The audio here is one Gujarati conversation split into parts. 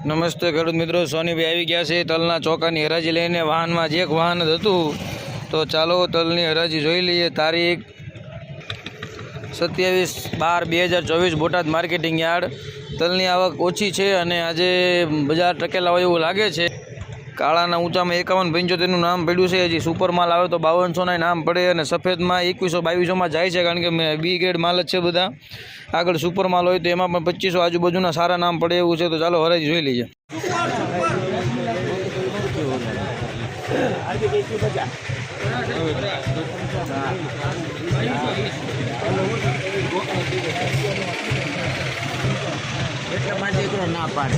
નમસ્તે ખેડૂત મિત્રો, સોનીભાઈ આવી ગયા છે તલના ચોકાની હરાજી લઈને. વાહનમાં જ એક વાહન જ હતું, તો ચાલો તલની હરાજી જોઈ લઈએ. તારીખ 27/12/2024 બોટાદ માર્કેટિંગ યાર્ડ. તલની આવક ઓછી છે અને આજે બજાર ટકેલા હોય એવું લાગે છે. કાળાના ઊંચામાં 5175નું નામ પડ્યું છે. હજી સુપર માલ આવે તો 5200ના નામ પડે અને સફેદમાં 2100-2200માં જાય છે, કારણ કે બી ગ્રેડ માલ જ છે બધા. આગળ સુપર માલ હોય તો એમાં પણ 2500 આજુબાજુના સારા નામ પડે એવું છે. તો ચાલો હરાજી જોઈ લઈએ. ના પાડે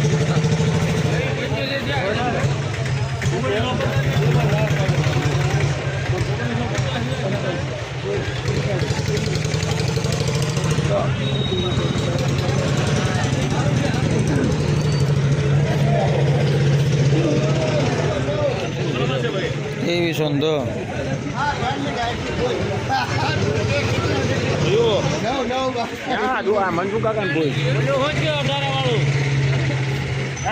એવી સંતો મંજુ કાકા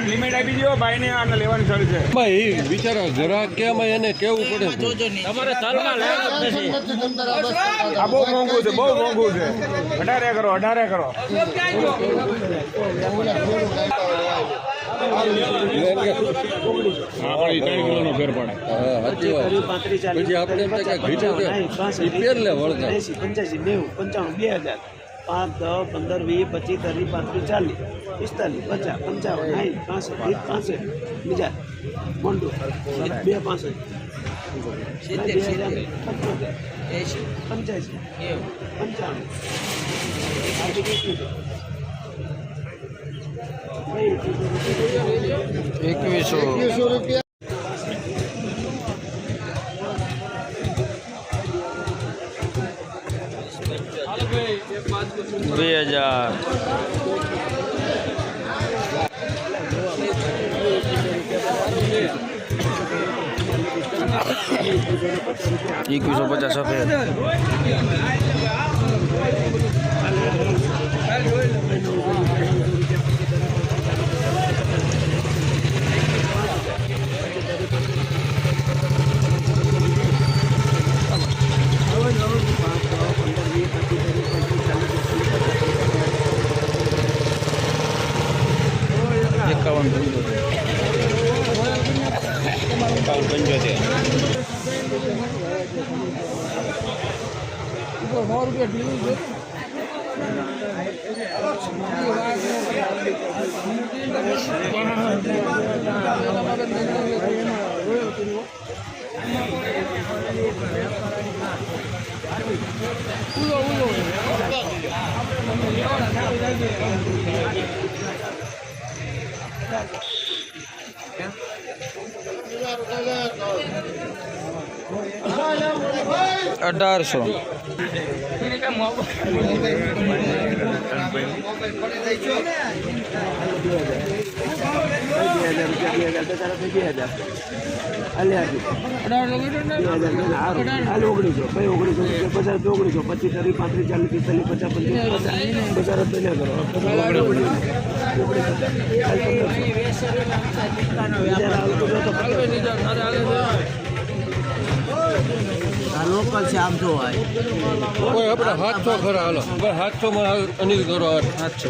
લિમિટ આપી દો ભાઈ ને. આને લેવાની ચાલુ છે ભાઈ બિચારા જરા કેમ એને કેવું પડે. તમારે તલમાં આ બહુ મોંઘું છે, બહુ મોંઘું છે. 18 કરો, 18 કરો. પાંચ 10 15 20 25 30 35 40 45 50 55 60 65 બીજા મોંડું 2 65 ₹2100. 2000. ₹2150 સફેદ. લોકલ છે આમ જો આપણે 700 ખરા. હાલો 700 માં અનિલ કરો. 700